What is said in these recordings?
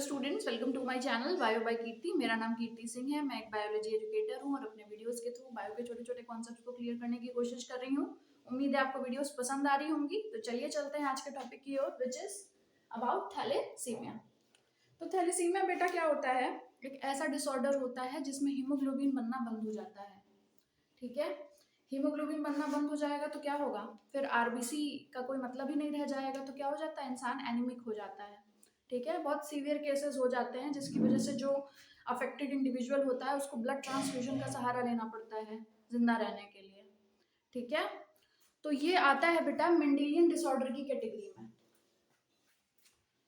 Students, welcome to my channel bio by Kirti. मेरा नाम कीर्ति सिंह है। मैं एक बायोलॉजी एजुकेटर हूं और अपने वीडियोस के थ्रू बायो के छोटे छोटे कॉन्सेप्ट्स को क्लियर करने की कोशिश कर रही हूं। उम्मीद है आपको वीडियोस पसंद आ रही होंगी। तो चलिए चलते हैं आज के टॉपिक की ओर, विच इज अबाउट थैलेसीमिया। तो थैलेसीमिया बेटा क्या होता है? एक ऐसा डिसऑर्डर होता है जिसमें हीमोग्लोबिन बनना बंद हो जाता है। ठीक है, हीमोग्लोबिन बनना बंद हो जाएगा तो क्या होगा? फिर आरबीसी का कोई मतलब ही नहीं रह जाएगा। तो क्या हो जाता है? इंसान एनीमिक हो जाता है। ठीक है, बहुत सीवियर केसेस हो जाते हैं जिसकी वजह से जो अफेक्टेड इंडिविजुअल होता है उसको ब्लड ट्रांसफ्यूजन का सहारा लेना पड़ता है जिंदा रहने के लिए। ठीक है, तो ये आता है बेटा मेंडेलियन डिसऑर्डर की कैटेगरी में।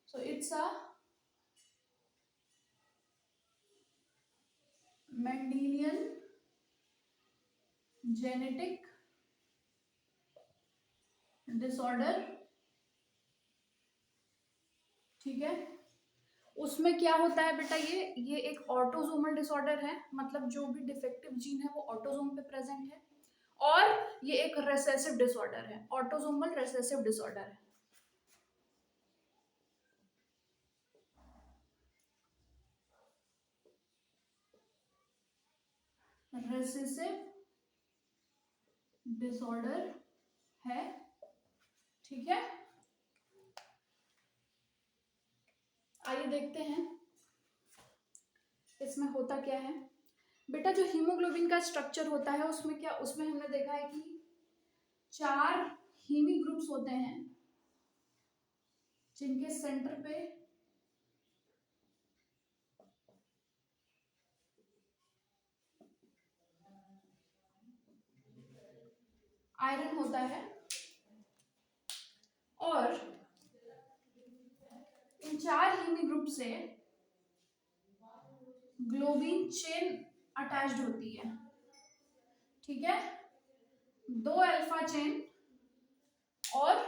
So it's a Mendelian genetic disorder. ठीक है, उसमें क्या होता है बेटा, ये एक ऑटोसोमल डिसऑर्डर है। मतलब जो भी डिफेक्टिव जीन है वो ऑटोसोम पे प्रेजेंट है। और ये एक रेसेसिव डिसऑर्डर है, ऑटोसोमल रेसेसिव डिसऑर्डर है। रेसेसिव डिसऑर्डर है। ठीक है, आइए देखते हैं इसमें होता क्या है। बेटा जो हीमोग्लोबिन का स्ट्रक्चर होता है उसमें हमने देखा है कि 4 हीमी ग्रुप्स होते हैं जिनके सेंटर पे आयरन होता है और इन 4 हीमी ग्रुप से ग्लोबिन चेन अटैच्ड होती है। ठीक है, 2 अल्फा चेन और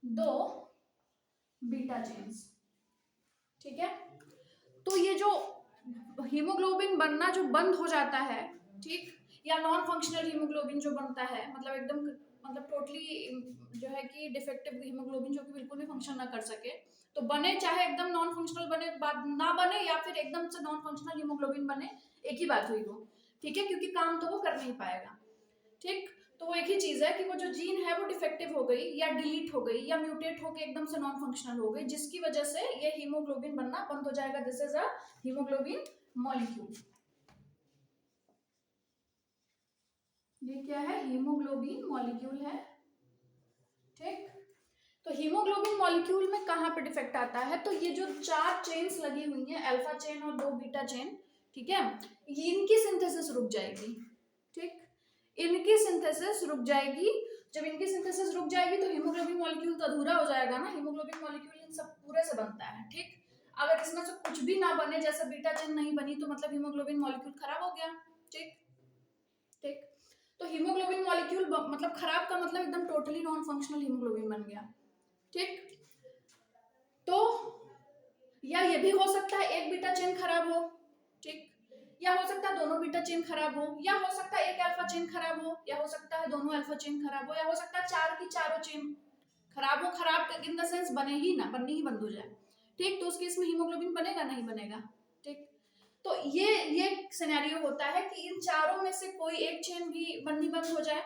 2 बीटा चेन्स। ठीक है, तो ये जो हीमोग्लोबिन बनना जो बंद हो जाता है, ठीक, या नॉन फंक्शनल हीमोग्लोबिन जो बनता है, मतलब एकदम मतलब टोटली जो है कि डिफेक्टिव हीमोग्लोबिन जो कि बिल्कुल भी फंक्शन ना कर सके, तो बने चाहे एकदम नॉन फंक्शनल बने ना बने या फिर एकदम से नॉन फंक्शनल हीमोग्लोबिन बने, एक ही बात हुई वो। ठीक है, क्योंकि काम तो वो कर नहीं पाएगा। ठीक, तो वो एक ही चीज है कि वो जो जीन है वो डिफेक्टिव हो गई या डिलीट हो गई या म्यूटेट होकर एकदम से नॉन फंक्शनल हो गई, जिसकी वजह से ये हीमोग्लोबिन बनना बंद हो जाएगा। This is a haemoglobin molecule. ये क्या है? हीमोग्लोबिन मॉलिक्यूल है। ठीक, तो हीमोग्लोबिन मॉलिक्यूल में कहां पे डिफेक्ट आता है? तो ये जो 4 चेन्स लगी हुई हैं, अल्फा चेन और 2 बीटा चेन, ठीक है, इनकी सिंथेसिस रुक जाएगी। ठीक, इनकी सिंथेसिस रुक जाएगी। जब इनकी सिंथेसिस रुक जाएगी तो हीमोग्लोबिन मॉलिक्यूल तो अधूरा हो जाएगा ना। हीमोग्लोबिन मॉलिक्यूल इन सब पूरे से बनता है। ठीक, अगर इसमें से कुछ भी ना बने, जैसे बीटा चेन नहीं बनी, तो मतलब हीमोग्लोबिन मॉलिक्यूल खराब हो गया। ठीक, ठीक, तो हीमोग्लोबिन मॉलिक्यूल मतलब खराब का मतलब एकदम टोटली नॉन फंक्शनल हीमोग्लोबिन बन गया। ठीक, तो या ये भी हो सकता है एक बीटा चेन खराब हो। ठीक, या हो सकता है दोनों बीटा चेन खराब हो, या हो सकता है एक अल्फा चेन खराब हो, या हो सकता है दोनों अल्फा चेन खराब हो, या हो सकता है 4 की चारों चेन खराब हो। खराब इन द सेंस बने ही ना, बननी ही बंद हो जाए। ठीक, तो उस केस में हीमोग्लोबिन बनेगा नहीं बनेगा। ठीक, तो ये सिनेरियो होता है कि इन चारों में से कोई एक चेन भी बननी बंद हो जाए।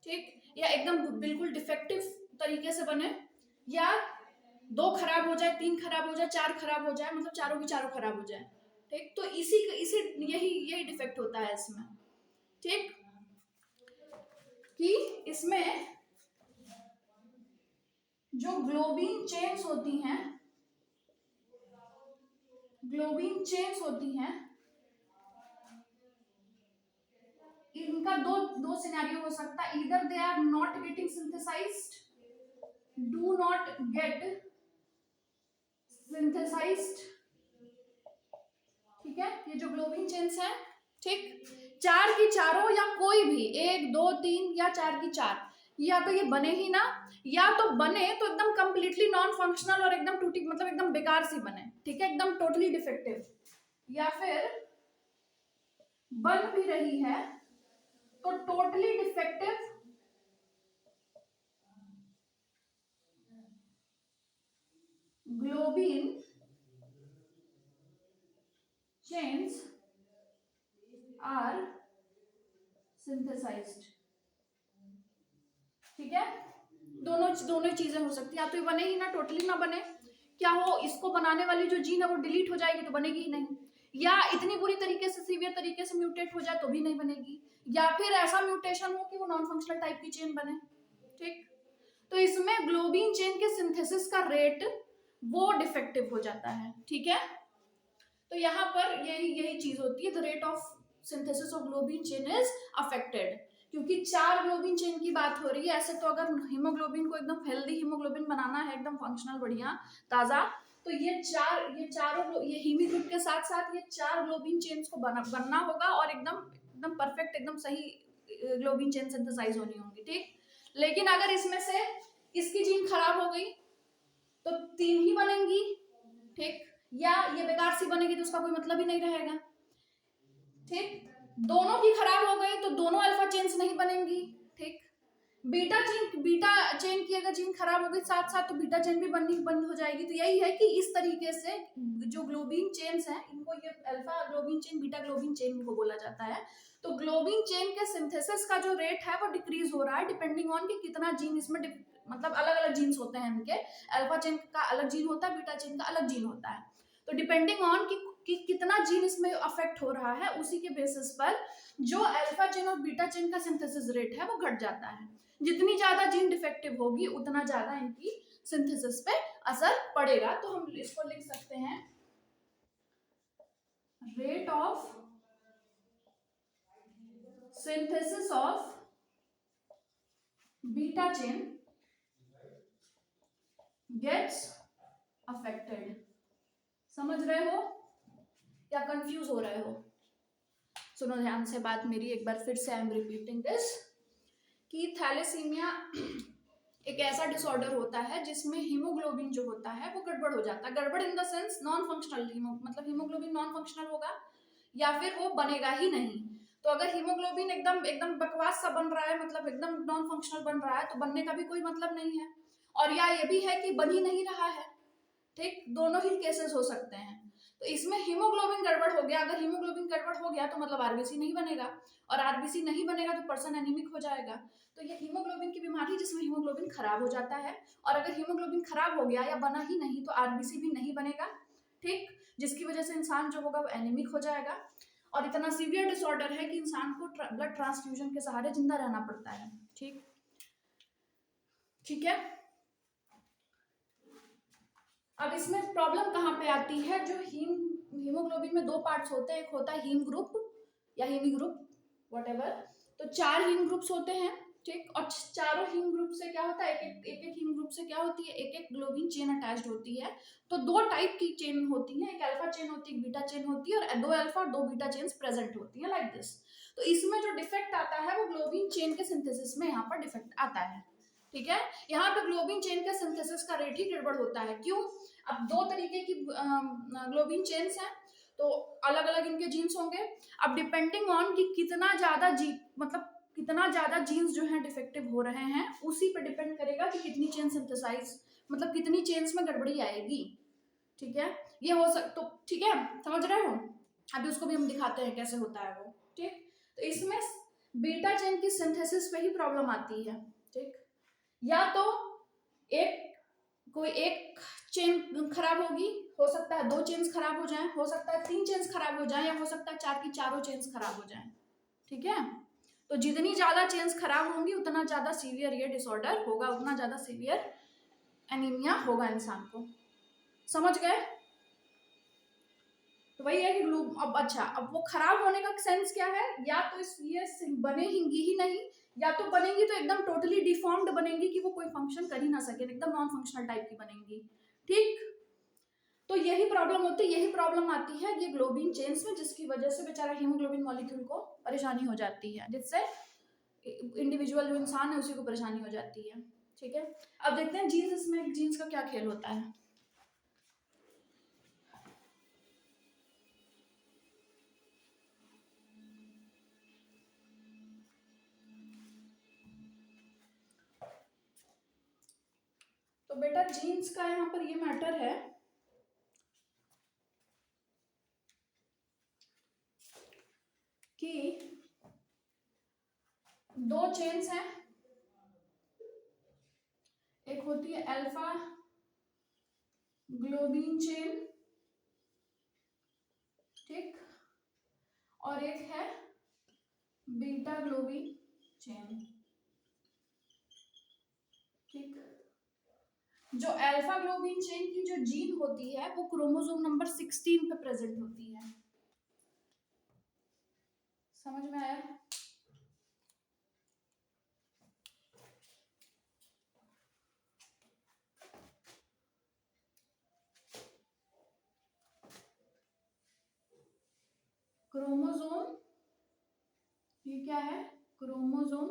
ठीक, या एकदम बिल्कुल डिफेक्टिव तरीके से बने, या 2 खराब हो जाए, 3 खराब हो जाए, 4 खराब हो जाए, मतलब चारों की चारों खराब हो जाए। ठीक, तो इसी इसी यही डिफेक्ट होता है इसमें। ठीक, कि इसमें जो ग्लोबिन चेन्स होती हैं, ग्लोबिन चेन्स होती हैं, इनका दो सिनेरियो हो सकता है। इधर they are not getting synthesised, do not get synthesised. ठीक है, ये जो ग्लोबिन चेन्स है, ठीक, 4 की चारों या कोई भी 1 2 3 या 4 की 4, या तो ये बने ही ना, या तो बने तो एकदम कंप्लीटली नॉन फंक्शनल और एकदम टूटी, मतलब एकदम बेकार सी बने। ठीक है, एकदम टोटली डिफेक्टिव, या फिर बन भी रही है तो totally defective globin chains are synthesized। ठीक है, दोनों दोनों चीजें हो सकती है, या तो ये बने ही ना, टोटली ना बने, क्या हो इसको बनाने वाली जो जीन है वो डिलीट हो जाएगी तो बनेगी ही नहीं, या इतनी बुरी तरीके से सीवियर तरीके से म्यूटेट हो जाए तो भी नहीं बनेगी, या फिर ऐसा म्यूटेशन हो कि वो नॉन फंक्शनल टाइप की चेन बने। ठीक, तो इसमें ग्लोबिन चेन के सिंथेसिस का रेट वो डिफेक्टिव हो जाता है। ठीक है, तो यहाँ पर यही चीज होती है, the rate of synthesis of globin chain is affected, क्योंकि 4 ग्लोबिन चेन की बात हो रही है। ऐसे तो अगर हीमोग्लोबिन को एकदम हेल्दी हीमोग्लोबिन बनाना है, एकदम फंक्शनल बढ़िया ताजा, तो ये हीमी ग्रुप के साथ साथ ये 4 ग्लोबिन चेन्स को बनना होगा और एकदम एकदम परफेक्ट एकदम सही ग्लोबिन चेन सिंथेसाइज होनी होगी। ठीक, लेकिन अगर इसमें से इसकी जीन खराब हो गई तो 3 ही बनेंगी। ठीक, या ये बेकार सी बनेगी तो उसका कोई मतलब ही नहीं रहेगा। ठीक, दोनों की खराब हो गई तो दोनों अल्फा चेन्स नहीं बनेंगी। ठीक, बीटा चेन की अगर चेन खराब हो गई साथ साथ तो बीटा चेन भी बननी बंद हो जाएगी। तो यही है कि इस तरीके से जो ग्लोबिन चेन्स हैं इनको ये alpha globin chain beta globin chain इनको बोला जाता है। तो ग्लोबिन चेन के सिंथेसिस का जो रेट है वो डिक्रीज हो रहा है डिपेंडिंग ऑन कि कितना जीन इसमें, मतलब अलग अलग जीन्स होते हैं इनके, अल्फा चेन का अलग जीन होता है, बीटा चेन का अलग जीन होता है। तो डिपेंडिंग ऑन कि कितना जीन इसमें अफेक्ट हो रहा है उसी के बेसिस पर जो अल्फा चेन और बीटा चेन का सिंथेसिस रेट है वो घट जाता है। जितनी ज्यादा जीन डिफेक्टिव होगी उतना ज्यादा इनकी सिंथेसिस पे असर पड़ेगा। तो हम इसको लिख सकते हैं rate of synthesis of beta chain gets affected. समझ रहे हो या कंफ्यूज हो रहे हो? सुनो ध्यान से बात मेरी एक बार फिर से, आई एम रिपीटिंग दिस, कि थैलेसीमिया एक ऐसा डिसऑर्डर होता है जिसमें हीमोग्लोबिन जो होता है वो गड़बड़ हो जाता है। गड़बड़ in the sense non functional, मतलब हीमोग्लोबिन नॉन फंक्शनल होगा या फिर वो बनेगा ही नहीं। तो अगर हीमोग्लोबिन एकदम एकदम बकवास सा बन रहा है, मतलब एकदम नॉन फंक्शनल बन रहा है, तो बनने का भी कोई मतलब नहीं है। और या ये भी है कि बन ही नहीं रहा है। ठीक, दोनों ही केसेस हो सकते हैं। तो इसमें हीमोग्लोबिन गड़बड़ हो गया, अगर हीमोग्लोबिन गड़बड़ हो गया तो मतलब आरबीसी नहीं बनेगा, और आरबीसी नहीं बनेगा तो पर्सन एनीमिक हो जाएगा। तो ये हीमोग्लोबिन की बीमारी जिसमें हीमोग्लोबिन खराब हो जाता है, और अगर हीमोग्लोबिन खराब हो गया या बना ही नहीं तो आरबीसी भी नहीं बनेगा। ठीक, जिसकी वजह से इंसान जो होगा वो एनीमिक हो जाएगा, और इतना सीवियर डिसऑर्डर है कि इंसान को ब्लड ट्रांसफ्यूजन के सहारे जिंदा रहना पड़ता है। ठीक, ठीक है। अब इसमें प्रॉब्लम कहाँ पे आती है, जो हीमोग्लोबिन में 2 पार्ट्स होते हैं, एक होता है हीम ग्रुप या हीमी ग्रुप व्हाटएवर। तो 4 हीम ग्रुप्स होते हैं। ठीक, और चारों हीम ग्रुप से क्या होता है, एक हीम ग्रुप से क्या होती है, एक ग्लोबिन चेन अटैच्ड होती है। तो 2 टाइप की चेन होती है, एक अल्फा चेन होती है, एक बीटा चेन होती है, और 2 अल्फा और 2 बीटा चेन्स प्रेजेंट होती है लाइक दिस। तो इसमें जो डिफेक्ट आता है वो ग्लोबिन चेन के सिंथेसिस में यहाँ पर डिफेक्ट आता है। ठीक है, यहाँ पे ग्लोबिन चेन का सिंथेसिस का रेट ही गड़बड़ होता है। क्यों? अब 2 तरीके की ग्लोबिन चेन्स हैं तो अलग अलग इनके जीन्स होंगे। अब डिपेंडिंग ऑन कि कितना ज्यादा मतलब कितना ज्यादा जीन्स जो हैं डिफेक्टिव हो रहे हैं उसी पे डिपेंड करेगा कि कितनी चेन सिंथेसाइज, मतलब कितनी चेन्स में गड़बड़ी आएगी। ठीक है, ये हो तो ठीक है, समझ रहे हो? अभी उसको भी हम दिखाते हैं कैसे होता है वो। ठीक, तो इसमें बीटा चेन की सिंथेसिस पे ही प्रॉब्लम आती है। ठीक, या तो कोई एक चेन खराब होगी, हो सकता है 2 चेन्स खराब हो जाएं, हो सकता है 3 चेन्स खराब हो जाएं, या हो सकता है 4 की चारों चेन्स खराब हो जाएं। ठीक है, तो जितनी ज्यादा चेन्स खराब होंगी उतना ज्यादा सीवियर ये डिसऑर्डर होगा, उतना ज्यादा सीवियर एनीमिया होगा इंसान को। समझ गए? तो वही है कि अब अच्छा, अब वो खराब होने का सेंस क्या है, या तो ये बनेंगी ही नहीं, या तो बनेंगी तो एकदम टोटली डिफॉर्म्ड बनेंगी कि वो कोई फंक्शन कर ही ना सके, एकदम नॉन फंक्शनल टाइप की बनेंगी। ठीक, तो यही प्रॉब्लम होती है, यही प्रॉब्लम आती है ये ग्लोबिन चेन्स में, जिसकी वजह से बेचारा हीमोग्लोबिन मॉलिक्यूल को परेशानी हो जाती है, जिससे इंडिविजुअल जो इंसान है उसी को परेशानी हो जाती है। ठीक है, अब देखते हैं जीन्स, इसमें जीन्स का क्या खेल होता है। तो बेटा जीन्स का यहाँ पर ये मैटर है दो चेन्स हैं, एक होती है अल्फा ग्लोबिन चेन, ठीक, और एक है बीटा ग्लोबिन चेन, ठीक। जो अल्फा ग्लोबिन चेन की जो जीन होती है वो क्रोमोसोम नंबर 16 पे प्रेजेंट होती है। समझ में आया? क्रोमोसोम, ये क्या है, क्रोमोसोम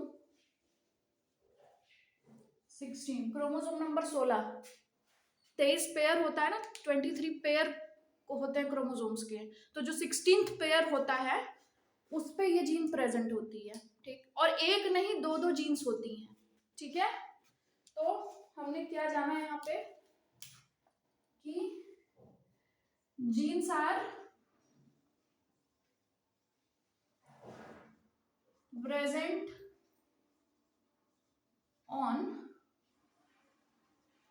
16, क्रोमोसोम नंबर 16, 23 पेयर होता है ना, 23 पेयर होते हैं क्रोमोसोम्स के, तो जो 16th पेयर होता है उस पे ये जीन प्रेजेंट होती है, ठीक। और एक नहीं, दो दो जीन्स होती हैं, ठीक है। तो हमने क्या जाना है यहाँ पे कि जीन्स आर प्रेजेंट ऑन,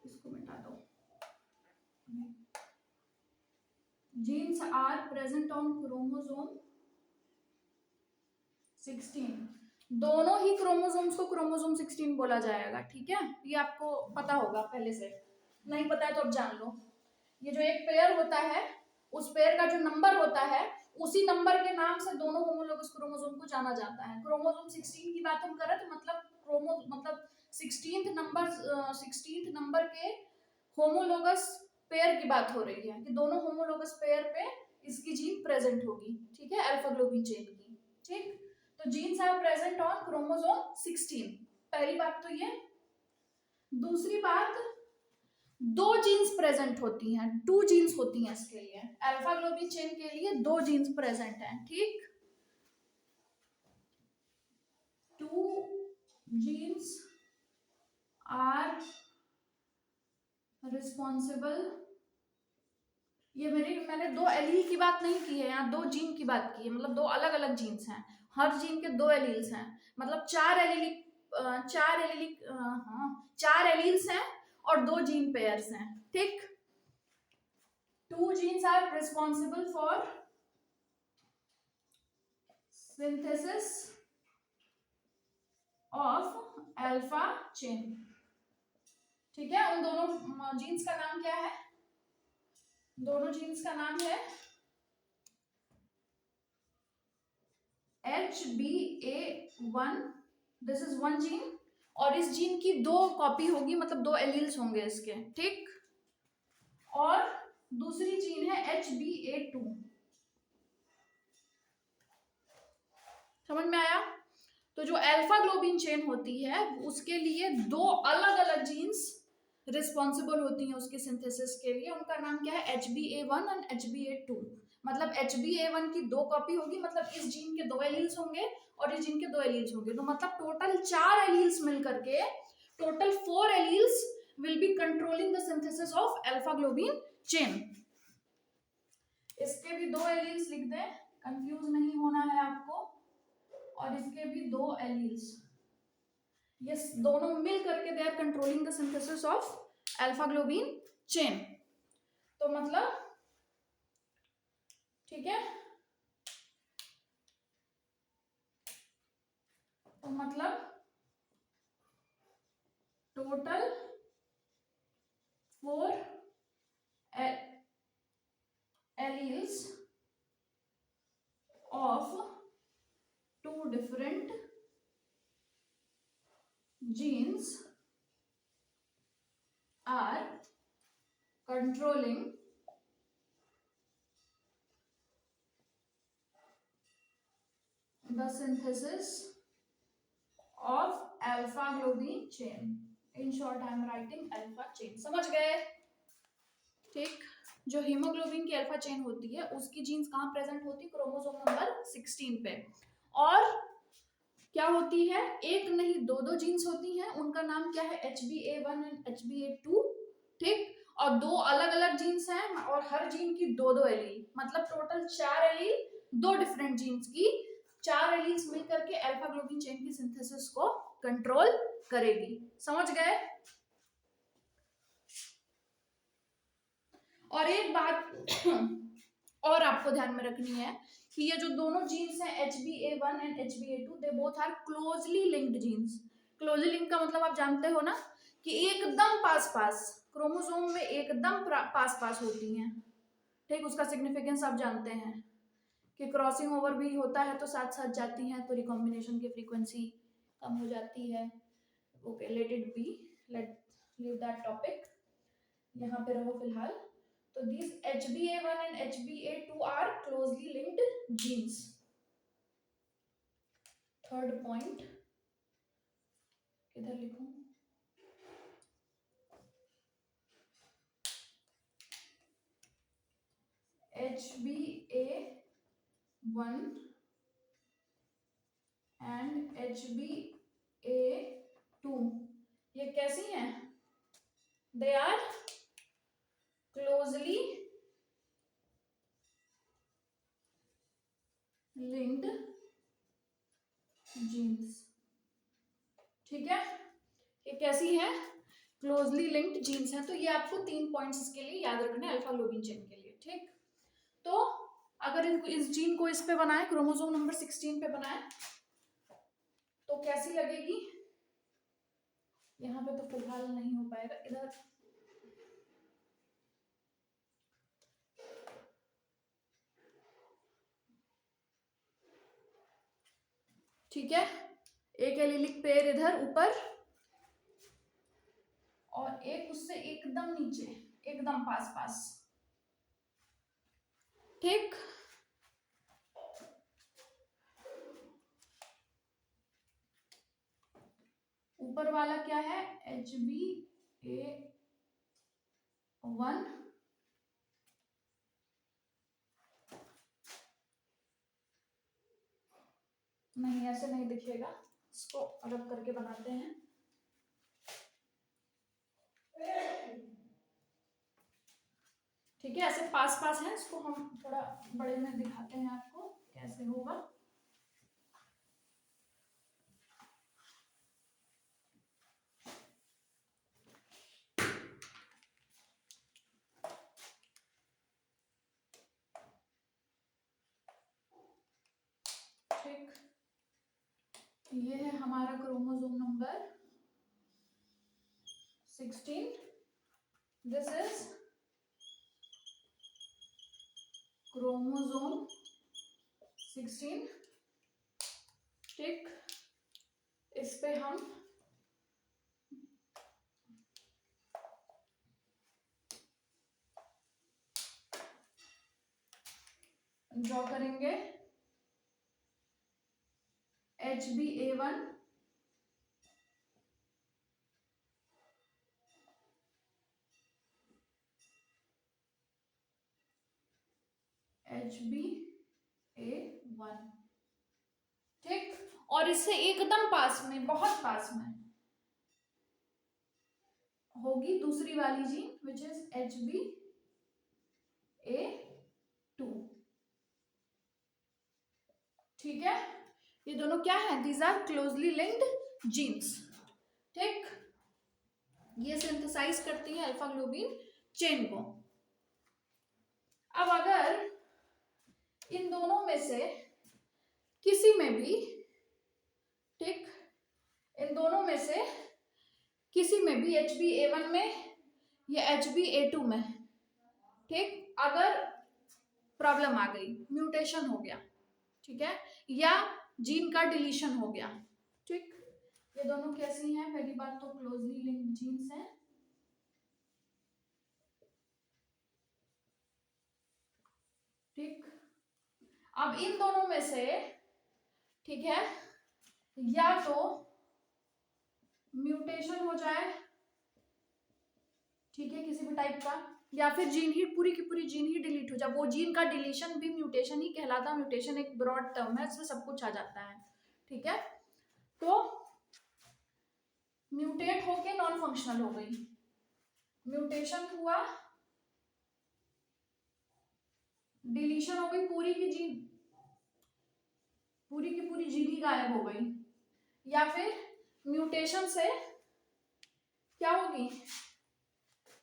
इसको मिटा दो, genes are present on chromosome 16, दोनों ही क्रोमोसोम्स को क्रोमोसोम 16 बोला जाएगा, ठीक है। ये आपको पता होगा पहले से, नहीं पता है तो अब जान लो। ये जो एक पेयर होता है, उस पेयर का जो नंबर होता है, उसी नंबर के नाम से दोनों होमोलोगस क्रोमोसोम को जाना जाता है। क्रोमोसोम 16 की बात हम करें तो मतलब 16th नंबर के होमोलोगस पेयर की बात हो रही है कि दोनों होमोलोगस पेयर पे इसकी जीन प्रेजेंट होगी, ठीक है, अल्फा ग्लोबिन चेन की, ठीक। तो genes are present on chromosome 16, पहली बात तो ये। दूसरी बात, दो जीन्स प्रेजेंट होती हैं, 2 जीन्स होती हैं इसके लिए, अल्फा ग्लोबिन चेन के लिए 2 जीन्स प्रेजेंट हैं, ठीक। 2 जीन्स आर रिस्पॉन्सिबल, ये मैंने 2 एलील की बात नहीं की है, यहाँ 2 जीन की बात की है, मतलब 2 अलग अलग जीन्स हैं, हर जीन के 2 एलील्स हैं, मतलब 4 एलील्स हैं और 2 जीन पेयर्स हैं, ठीक। 2 genes are responsible for synthesis of alpha chain, ठीक है। उन दोनों जीन्स का नाम क्या है, दोनों जीन्स का नाम है HBA1, this is one gene, और इस जीन की 2 कॉपी होगी, मतलब 2 एलील्स होंगे इसके, ठीक। और दूसरी जीन है HBA2, समझ में आया? तो जो अल्फा ग्लोबिन चेन होती है उसके लिए 2 अलग अलग जीन्स रिस्पॉन्सिबल होती हैं उसके सिंथेसिस के लिए, उनका नाम क्या है, HBA1 और HBA2। मतलब HBA1 की 2 कॉपी होगी, मतलब इस जीन के 2 एलील्स होंगे और इस जीन के 2 एलील्स होंगे, तो मतलब टोटल 4 एलील्स मिलकर के total 4 alleles will be controlling the synthesis of alpha globin chain. इसके भी 2 एलील्स लिख दें, कंफ्यूज नहीं होना है आपको, और इसके भी 2 एलील्स, ये दोनों मिल करके they are controlling the synthesis of alpha globin chain. तो मतलब, ठीक है, तो मतलब total 4 alleles of 2 different genes are controlling the synthesis of alpha globin chain. In short, I am writing alpha chain. समझ गए? ठीक। जो हीमोग्लोबिन की अल्फा चेन होती है उसकी जीन्स कहाँ प्रेजेंट होती है, क्रोमोसोम नंबर 16 पे, और क्या होती है, एक नहीं 2 जीन्स होती हैं, उनका नाम क्या है, HBA1 एंड HBA2, ठीक। और 2 अलग अलग जीन्स हैं और हर जीन की 2 एलील, मतलब टोटल 4 एलील 2 डिफरेंट जीन्स की 4 एलील्स मिलकर के अल्फा ग्लोबिन चेन की सिंथेसिस को कंट्रोल करेगी। समझ गए? और एक बात और आपको ध्यान में रखनी है कि ये जो दोनों जीन्स हैं HbA1 and HbA2 they both are closely linked genes. Closely link का मतलब आप जानते हो ना कि एकदम पास पास, क्रोमोसोम में एकदम पास पास होती हैं। ठीक, उसका सिग्निफिकेंस आप जानते हैं कि क्रॉसिंग ओवर भी होता है तो साथ साथ जाती हैं तो रिकॉम्बिनेशन की फ्रीक्वेंसी कम हो जाती है। Okay, let it be, let leave that topic, यहाँ पे रहो फिलहाल। तो these HbA1 and HbA2 are closely linked genes. Third point किधर लिखूं? HbA1 and HbA2 ये कैसी हैं? They are closely linked genes। ठीक है, ये कैसी है? क्लोजली लिंक्ड जीन्स हैं। तो ये आपको 3 पॉइंट्स इसके लिए याद रखने हैं अल्फा ग्लोबिन चेन के लिए। ठीक, तो अगर इस जीन को इस पे बनाए, क्रोमोसोम नंबर 16 पे बनाए तो कैसी लगेगी? यहाँ पे तो फिलहाल नहीं हो पाएगा, इधर ठीक है, एक एलिलिक पेयर इधर ऊपर और एक उससे एकदम नीचे, एकदम पास पास। ठीक, ऊपर वाला क्या है? HbA1 नहीं, ऐसे नहीं दिखेगा, इसको अलग करके बनाते हैं। ठीक है, ऐसे पास पास है, इसको हम थोड़ा बड़े में दिखाते हैं आपको कैसे होगा। ठीक, ये है हमारा chromosome number 16। This is chromosome 16। ठीक, इस पे हम ड्रॉ करेंगे HbA1 HbA1। ठीक, और इससे एकदम पास में, बहुत पास में होगी दूसरी वाली जीन विच इज HbA2। ठीक है, ये दोनों क्या है? These are closely linked genes. ठीक, ये सिंथेसाइज करती है अल्फा ग्लोबिन चेन को। अब अगर इन दोनों में से किसी में भी, ठीक, इन दोनों में से किसी में भी HbA1 में या HbA2 में, ठीक, अगर प्रॉब्लम आ गई, म्यूटेशन हो गया, ठीक है, या जीन का डिलीशन हो गया, ठीक, ये दोनों कैसी हैं? पहली बात तो क्लोजली लिंक्ड जीन्स हैं। ठीक, अब इन दोनों में से, ठीक है, या तो म्यूटेशन हो जाए, ठीक है, किसी भी टाइप का, या फिर जीन ही, पूरी की पूरी जीन ही डिलीट हो जाए। वो जीन का डिलीशन भी म्यूटेशन ही कहलाता है। म्यूटेशन एक ब्रॉड टर्म है, इसमें सब कुछ आ जाता है। ठीक है, तो म्यूटेट होके नॉन फंक्शनल हो गई, म्यूटेशन हुआ, डिलीशन हो गई, पूरी की जीन पूरी की पूरी जीन ही गायब हो गई, या फिर म्यूटेशन से क्या होगी,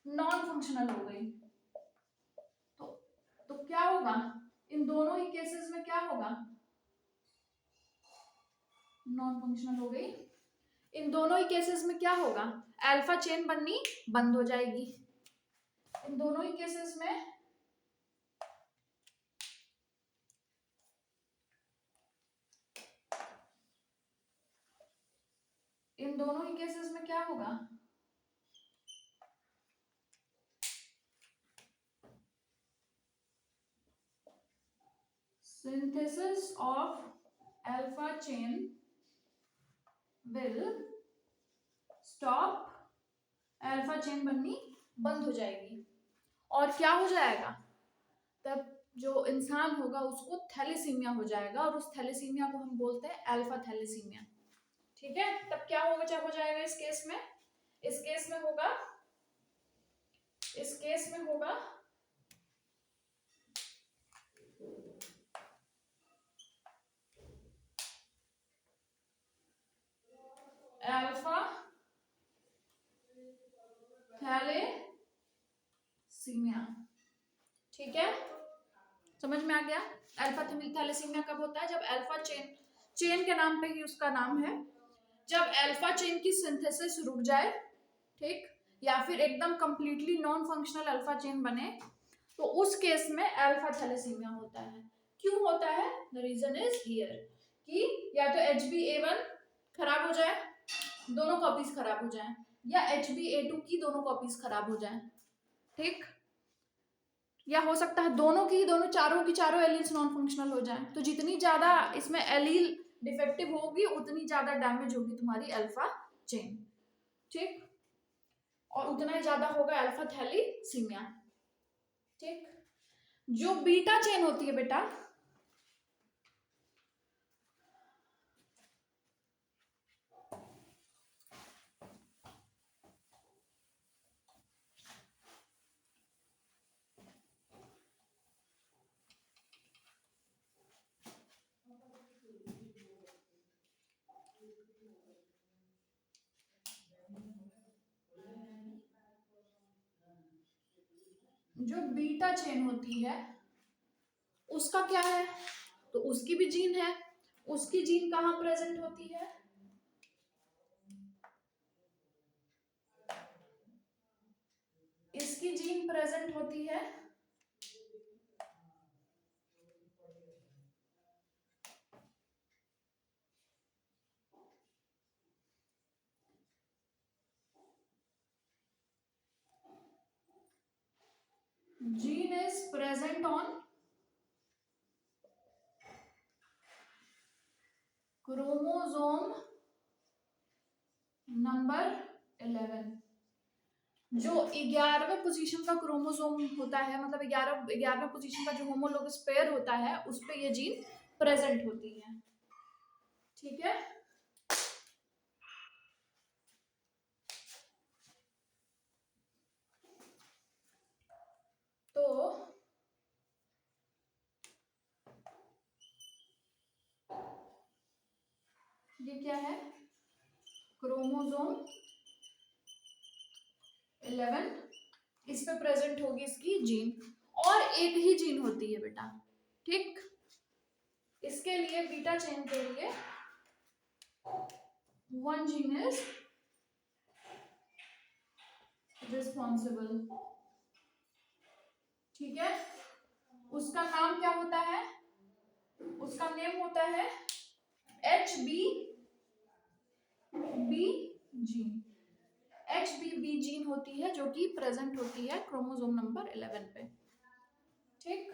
नॉन फंक्शनल हो गई। तो क्या होगा, इन दोनों ही केसेस में क्या होगा, नॉन फंक्शनल हो गई। इन दोनों ही केसेस में क्या होगा, अल्फा चेन बननी बंद हो जाएगी। इन दोनों ही केसेस में क्या होगा, synthesis of alpha chain will stop, alpha chain बननी बंद हो जाएगी। और क्या हो जाएगा, तब जो इंसान होगा उसको थैलेसीमिया हो जाएगा, और उस थैलेसीमिया को हम बोलते हैं अल्फा थैलेसीमिया। ठीक है, तब क्या होगा, क्या हो जाएगा इस केस में, इस केस में होगा अल्फा थैलेसीमिया। ठीक है, समझ में आ गया। अल्फा थैलेसीमिया कब होता है, जब अल्फा चेन के नाम पे ही उसका नाम है, जब अल्फा चेन की सिंथेसिस रुक जाए, ठीक, या फिर एकदम completely non functional alpha chain बने, तो उस केस में अल्फा थैलेसीमिया होता है। क्यों होता है, द रीजन इज हियर, कि या तो HbA1 खराब हो जाए, दोनों कॉपीज खराब हो जाए, या HbA2 की दोनों कॉपीज खराब हो जाए, ठीक, या हो सकता है दोनों चारों की चारों एलील्स नॉन फंक्शनल हो जाए। तो जितनी ज्यादा इसमें एलील डिफेक्टिव होगी उतनी ज्यादा डैमेज होगी तुम्हारी अल्फा चेन, ठीक, और उतना ही ज्यादा होगा अल्फा थैलीसीमिया। ठीक, जो बीटा चेन होती है बेटा, जो बीटा चेन होती है उसका क्या है, तो उसकी भी जीन है, उसकी जीन कहाँ प्रेजेंट होती है, इसकी जीन प्रेजेंट होती है gene is present on chromosome number 11। जो 11वें पोजीशन का क्रोमोसोम होता है, मतलब 11वें पोजीशन का जो होमोलोगस पेयर होता है, उस पे ये जीन प्रेजेंट होती है। ठीक है, तो ये क्या है, क्रोमोसोम 11, इस पे प्रेजेंट होगी इसकी जीन, और एक ही जीन होती है बेटा, ठीक, इसके लिए बीटा चेन के लिए वन जीन इज रिस्पॉन्सिबल। ठीक है, उसका नाम क्या होता है, उसका नेम होता है HBB जीन। HBB जीन होती है जो कि प्रेजेंट होती है क्रोमोसोम नंबर 11 पे। ठीक,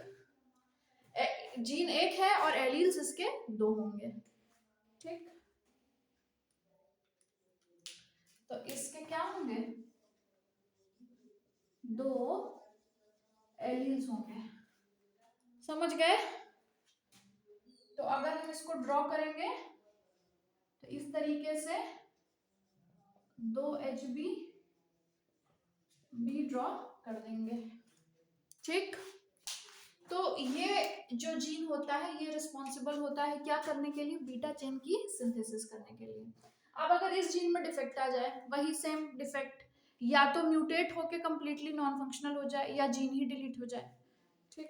जीन एक है और एलील्स इसके 2 होंगे। ठीक, तो इसके क्या होंगे, 2 एलील्स होंगे। समझ गए। तो अगर हम इसको ड्रॉ करेंगे तो इस तरीके से 2 HBB ड्रॉ कर देंगे। ठीक, तो ये जो जीन होता है ये रिस्पॉन्सिबल होता है क्या करने के लिए, बीटा चेन की सिंथेसिस करने के लिए। अब अगर इस जीन में डिफेक्ट आ जाए, वही सेम डिफेक्ट, या तो म्यूटेट होके कंप्लीटली नॉन फंक्शनल हो जाए या जीन ही डिलीट हो जाए। ठीक,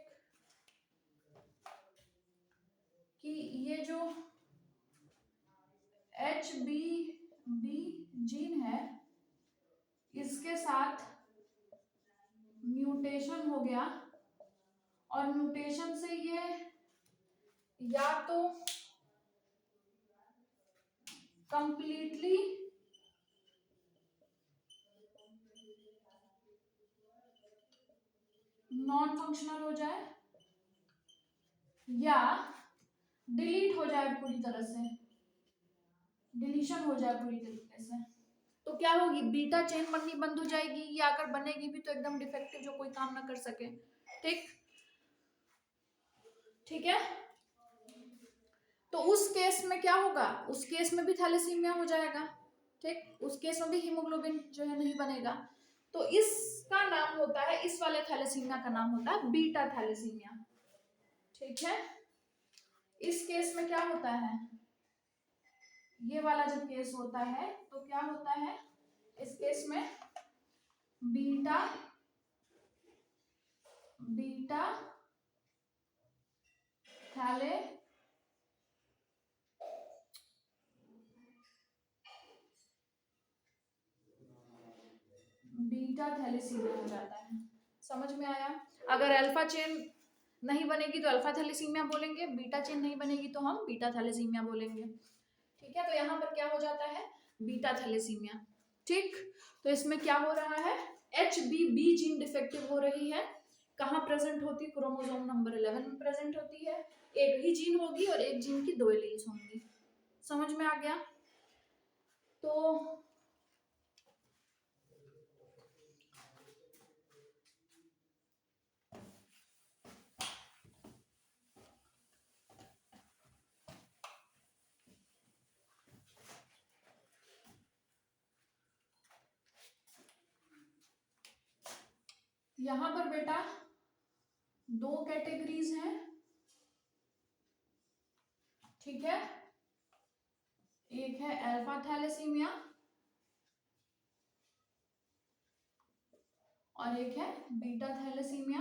कि ये जो HBB जीन है इसके साथ म्यूटेशन हो गया, और म्यूटेशन से ये या तो कंप्लीटली नॉन फंक्शनल हो जाए या डिलीट हो जाए पूरी तरह से, डिलीशन हो जाए पूरी तरीके से। तो क्या होगी, बीटा चेन बननी बंद हो जाएगी, या अगर बनेगी भी तो एकदम डिफेक्टिव जो कोई काम ना कर सके। ठीक, ठीक है। तो उस केस में क्या होगा, उस केस में भी थैलेसीमिया हो जाएगा। ठीक, उस केस में भी हीमोग्लोबिन जो है नहीं बनेगा। तो इसका नाम होता है, इस वाले थैलेसीमिया का नाम होता है बीटा थैलेसीमिया। ठीक है, इस केस में क्या होता है, ये वाला जब केस होता है तो क्या होता है, इस केस में बीटा बीटा थैले बीटा थैलेसीमिया हो जाता है। समझ में आया। अगर अल्फा चेन नहीं बनेगी तो अल्फा थैलेसीमिया बोलेंगे, बीटा चेन नहीं बनेगी तो हम बीटा थैलेसीमिया बोलेंगे। ठीक है, तो यहाँ पर क्या हो जाता है, बीटा थैलेसीमिया। ठीक, तो इसमें क्या हो रहा है, HBB जीन डिफेक्टिव हो रही है। कहाँ प्रेजेंट होती है, क्रोमोसोम नंबर 11 में प्रेजेंट होती है। एक ही जीन होगी और एक जीन की 2 एलील्स होंगी। समझ में आ गया। तो यहाँ पर बेटा 2 कैटेगरीज हैं। ठीक है, एक है अल्फा थैलेसीमिया और एक है बीटा थैलेसीमिया।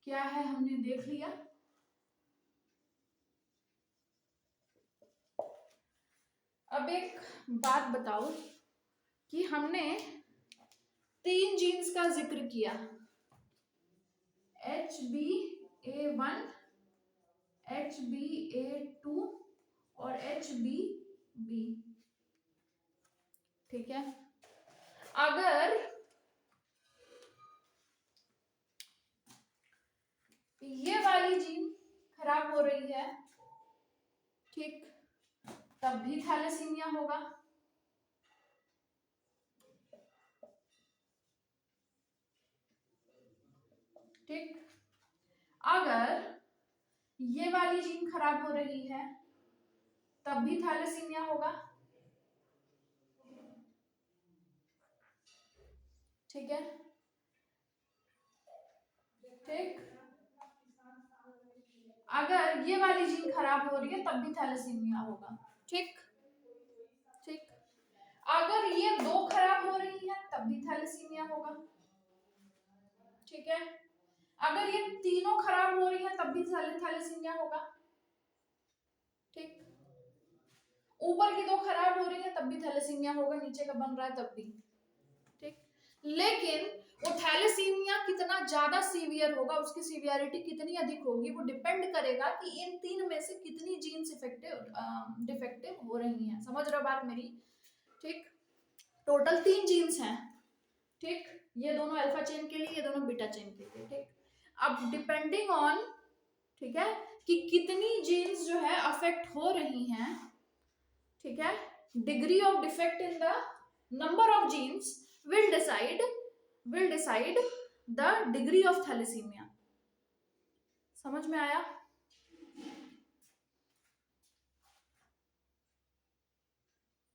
क्या है हमने देख लिया। अब एक बात बताओ कि हमने 3 जीन्स का जिक्र किया, HbA1, HbA2 और HbB। ठीक है, अगर ये वाली जीन खराब हो रही है, ठीक, तब भी थैलेसीमिया होगा। ठीक, अगर ये वाली जीन खराब हो रही है तब भी थैलेसीमिया होगा। ठीक है, ठीक, अगर ये वाली जीन खराब हो रही है तब भी थैलेसीमिया होगा। ठीक, ठीक, अगर ये 2 खराब हो रही है तब भी थैलेसीमिया होगा। ठीक है, अगर ये तीनों खराब हो रही है तब भी थैलेसीमिया होगा। ठीक, ऊपर की 2 खराब हो रही है तब भी थैलेसीमिया होगा, नीचे का बन रहा है तब भी। ठीक, लेकिन वो थैलेसीमिया कितना ज्यादा सीवियर होगा, उसकी सीवियरिटी कितनी अधिक होगी, वो डिपेंड करेगा कि इन 3 में से कितनी जीन्स डिफेक्टिव हो रही हैं। समझ रहे हो बात मेरी। ठीक, टोटल 3 जीन्स हैं। ठीक, ये दोनों अल्फा चेन के लिए, ये दोनों बीटा चेन के लिए। ठीक, अब डिपेंडिंग ऑन, ठीक है, कि कितनी जीन्स जो है अफेक्ट हो रही हैं, ठीक है, degree of defect in the number of genes will decide the degree of thalassemia। समझ में आया।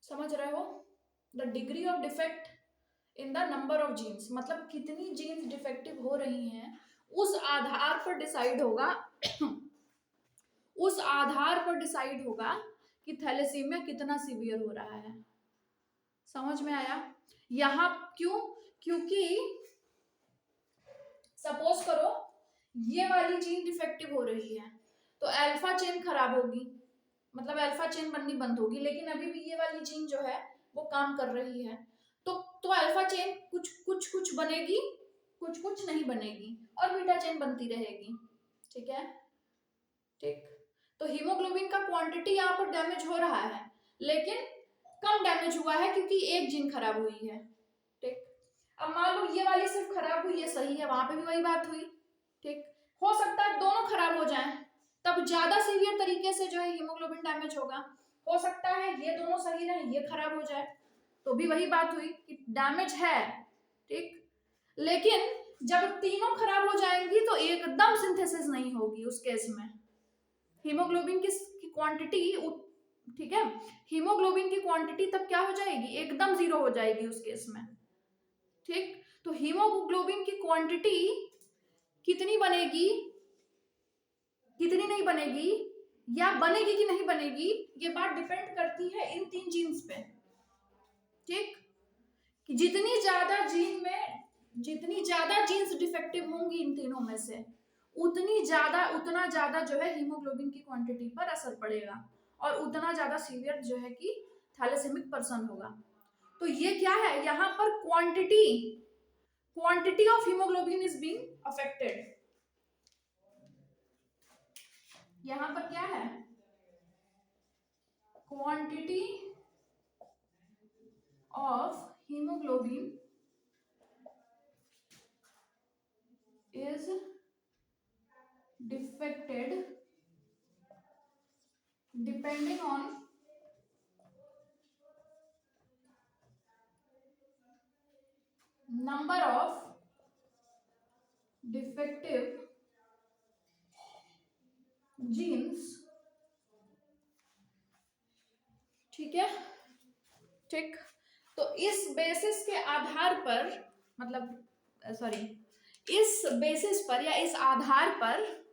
समझ रहे हो, the degree of defect in the number of genes, मतलब कितनी जीन्स डिफेक्टिव हो रही हैं उस आधार पर डिसाइड होगा उस आधार पर डिसाइड होगा कि थैलेसीमिया कितना सीवियर हो रहा है। समझ में आया? यहां क्यों? क्योंकि सपोज करो ये वाली जीन डिफेक्टिव हो रही है तो अल्फा चेन खराब होगी, मतलब अल्फा चेन बननी बंद होगी, लेकिन अभी भी ये वाली जीन जो है वो काम कर रही है। तो अल्फा चेन कुछ कुछ कुछ बनेगी, कुछ कुछ नहीं बनेगी, और बीटा चेन बनती रहेगी। ठीक है, ठीक। तो हीमोग्लोबिन का क्वांटिटी यहाँ पर डैमेज हो रहा है, लेकिन कम डैमेज हुआ है क्योंकि एक जीन खराब हुई है। ठीक, अब मान लो ये वाली सिर्फ खराब हुई, ये सही है, वहां पे भी वही बात हुई। ठीक, हो सकता है दोनों खराब हो जाएं, तब ज्यादा सीवियर तरीके से जो है हीमोग्लोबिन डैमेज होगा। हो सकता है ये दोनों सही रहे, ये खराब हो जाए, तो भी वही बात हुई कि डैमेज है। ठीक, लेकिन जब तीनों खराब हो जाएंगी तो एकदम सिंथेसिस नहीं होगी उस केस में। हीमोग्लोबिन की क्वांटिटी, ठीक है, हीमोग्लोबिन की क्वांटिटी तब क्या हो जाएगी? एकदम जीरो हो जाएगी उस केस में। ठीक, तो हीमोग्लोबिन की क्वांटिटी कितनी बनेगी, कितनी नहीं बनेगी, या बनेगी कि नहीं बनेगी, ये बात डिपेंड करती है इन तीन जीन्स पे। ठीक, कि जितनी ज्यादा जीन्स डिफेक्टिव होंगी इन तीनों में से, उतना ज्यादा जो है हीमोग्लोबिन की क्वांटिटी पर असर पड़ेगा, और उतना ज्यादा सीवियर जो है कि थैलेसेमिक पर्सन होगा। तो ये क्या है, यहाँ पर quantity of haemoglobin is being affected. यहाँ पर क्या है, quantity of haemoglobin is defected depending on number of defective genes। ठीक है, ठीक। तो इस बेसिस के आधार पर, मतलब सॉरी, इस बेसिस पर या इस आधार पर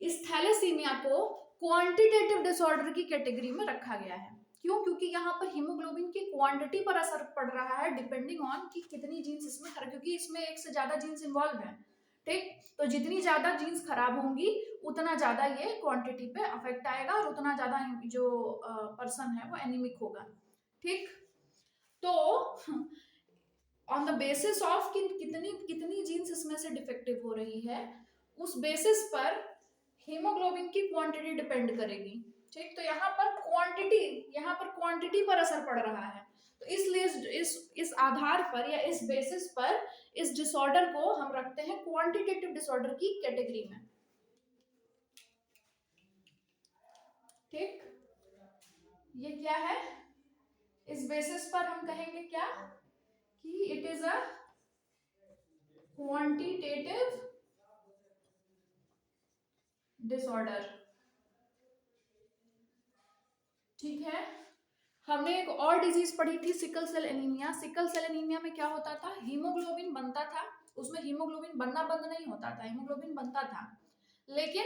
इस थैलेसीमिया को क्वांटिटेटिव डिसऑर्डर की कैटेगरी में रखा गया है। क्यों? क्योंकि यहाँ पर हीमोग्लोबिन की क्वांटिटी पर असर पड़ रहा है डिपेंडिंग ऑन कि कितनी जीन्स इसमें खराब, क्योंकि इसमें एक से ज्यादा जीन्स इन्वॉल्व है। ठीक, तो जितनी ज्यादा जीन्स खराब होंगी उतना ज्यादा ये क्वांटिटी पे अफेक्ट आएगा, और उतना ज्यादा जो पर्सन है वो एनीमिक होगा। ठीक, तो ऑन द बेसिस ऑफ कि कितनी कितनी जीन्स इसमें से डिफेक्टिव हो रही है, उस बेसिस पर हीमोग्लोबिन की क्वांटिटी डिपेंड करेगी। ठीक, तो यहाँ पर क्वांटिटी पर असर पड़ रहा है, तो इसलिए इस आधार पर या इस बेसिस पर इस डिसऑर्डर को हम रखते हैं क्वांटिटेटिव डिसऑर्डर की कैटेगरी में। ठीक, ये क्या है, इस बेसिस पर हम कहेंगे क्या कि it is a quantitative disorder. ठीक है, हमने एक और डिजीज पढ़ी थी, sickle cell anaemia. Sickle cell anaemia में क्या होता था, हीमोग्लोबिन बनता था, उसमें हीमोग्लोबिन बनना बंद नहीं होता था, हीमोग्लोबिन बनता था, लेकिन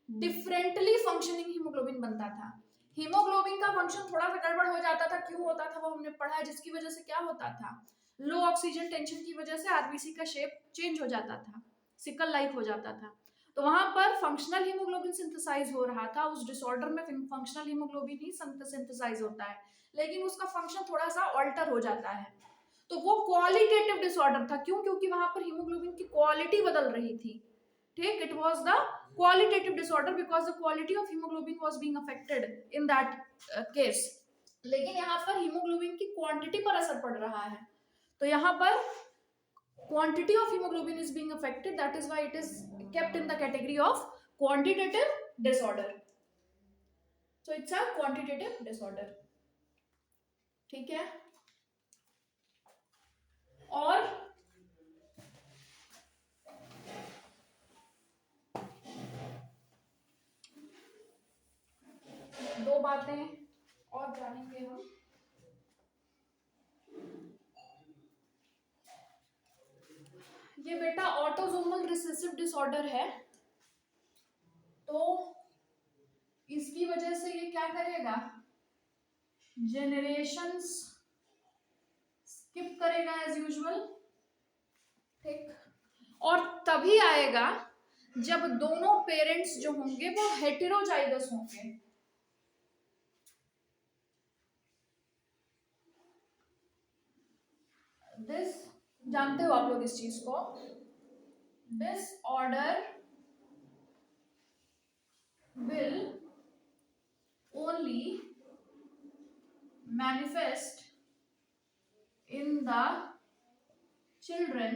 डिफरेंटली फंक्शनिंग हीमोग्लोबिन बनता था। हीमोग्लोबिन का फंक्शन थोड़ा सा गड़बड़ हो जाता था, क्यों होता था वो हमने पढ़ा है, जिसकी वजह से क्या होता था, लो ऑक्सीजन टेंशन की वजह से आरबीसी का शेप चेंज हो जाता था, सिकल लाइक हो जाता था। तो वहां पर फंक्शनल हीमोग्लोबिन सिंथेसाइज हो रहा था, उस डिसऑर्डर में फंक्शनल हीमोग्लोबिन ही सिंथेसाइज होता है, लेकिन उसका फंक्शन थोड़ा सा ऑल्टर हो जाता है, तो वो क्वालिटेटिव डिसऑर्डर था। क्यों? क्योंकि वहां पर हीमोग्लोबिन की क्वालिटी बदल रही थी। ठीक, it was the qualitative disorder because the quality of haemoglobin was being affected in that case. लेकिन यहाँ पर हीमोग्लोबिन की क्वांटिटी पर असर पड़ रहा है, तो यहाँ पर quantity of hemoglobin is being affected, that is why it is kept in the category of quantitative disorder. So it's a quantitative disorder. ठीक है, और दो बातें और जानेंगे हम। ये बेटा ऑटोसोमल रिसेसिव डिसऑर्डर है, तो इसकी वजह से ये क्या करेगा, जेनरेशंस स्किप करेगा एज यूजुअल, ठीक। और तभी आएगा जब दोनों पेरेंट्स जो होंगे वो हेटेरोजाइगस होंगे। दिस, जानते हो आप लोग इस चीज को, disorder will only manifest in the children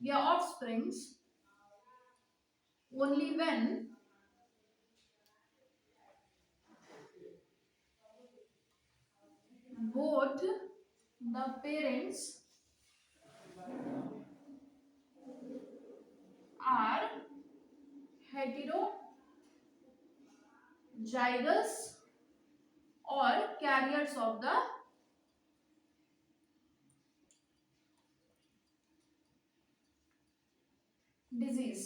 या offsprings only when both the parents are heterozygous or carriers of the disease।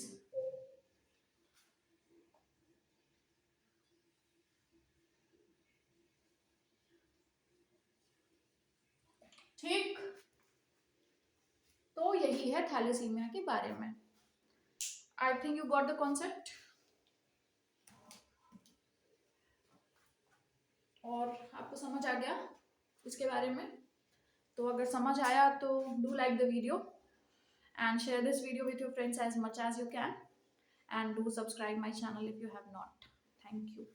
ठीक, तो यही है थैलेसीमिया के बारे में। I think you got the concept, और आपको समझ आ गया इसके बारे में। तो अगर समझ आया तो do like the video and share this video with your friends as much as you can, and do subscribe my channel if you have not. Thank you.